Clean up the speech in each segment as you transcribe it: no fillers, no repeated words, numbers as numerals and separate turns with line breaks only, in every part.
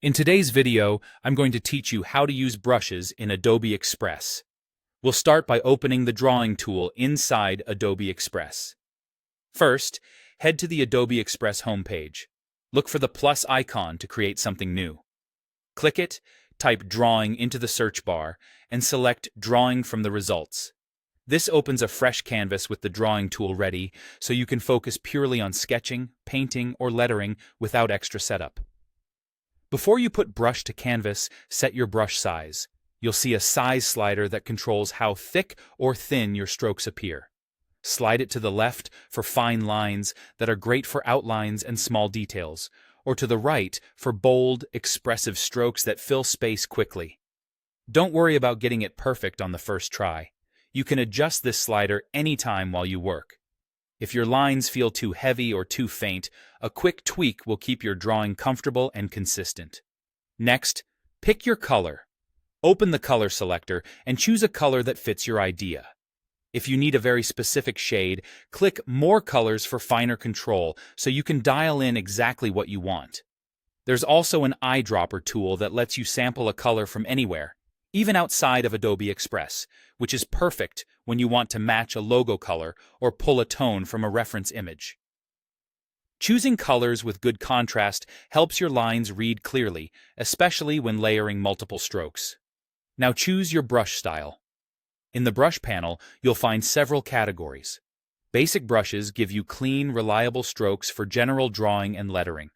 In today's video, I'm going to teach you how to use brushes in Adobe Express. We'll start by opening the drawing tool inside Adobe Express. First, head to the Adobe Express homepage. Look for the plus icon to create something new. Click it, type Drawing into the search bar, and select Drawing from the results. This opens a fresh canvas with the drawing tool ready, so you can focus purely on sketching, painting, or lettering without extra setup. Before you put brush to canvas, set your brush size. You'll see a size slider that controls how thick or thin your strokes appear. Slide it to the left for fine lines that are great for outlines and small details, or to the right for bold, expressive strokes that fill space quickly. Don't worry about getting it perfect on the first try. You can adjust this slider anytime while you work. If your lines feel too heavy or too faint, a quick tweak will keep your drawing comfortable and consistent. Next, pick your color. Open the color selector and choose a color that fits your idea. If you need a very specific shade, click More Colors for finer control so you can dial in exactly what you want. There's also an eyedropper tool that lets you sample a color from anywhere, even outside of Adobe Express, which is perfect when you want to match a logo color or pull a tone from a reference image. Choosing colors with good contrast helps your lines read clearly, especially when layering multiple strokes. Now choose your brush style. In the brush panel, you'll find several categories. Basic brushes give you clean, reliable strokes for general drawing and lettering.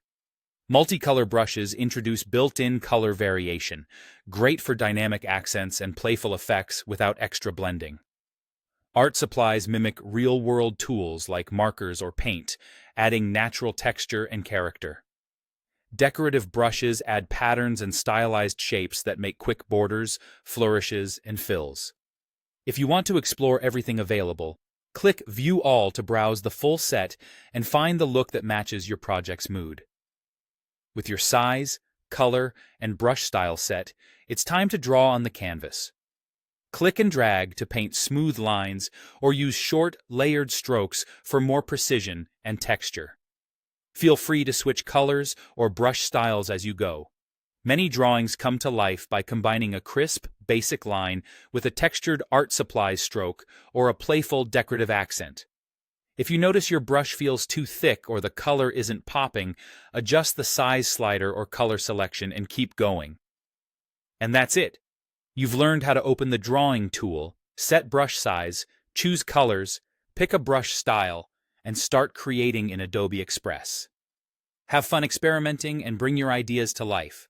Multicolor brushes introduce built-in color variation, great for dynamic accents and playful effects without extra blending. Art supplies mimic real-world tools like markers or paint, adding natural texture and character. Decorative brushes add patterns and stylized shapes that make quick borders, flourishes, and fills. If you want to explore everything available, click View All to browse the full set and find the look that matches your project's mood. With your size, color, and brush style set, it's time to draw on the canvas. Click and drag to paint smooth lines or use short, layered strokes for more precision and texture. Feel free to switch colors or brush styles as you go. Many drawings come to life by combining a crisp, basic line with a textured art supplies stroke or a playful decorative accent. If you notice your brush feels too thick or the color isn't popping, adjust the size slider or color selection and keep going. And that's it. You've learned how to open the drawing tool, set brush size, choose colors, pick a brush style, and start creating in Adobe Express. Have fun experimenting and bring your ideas to life.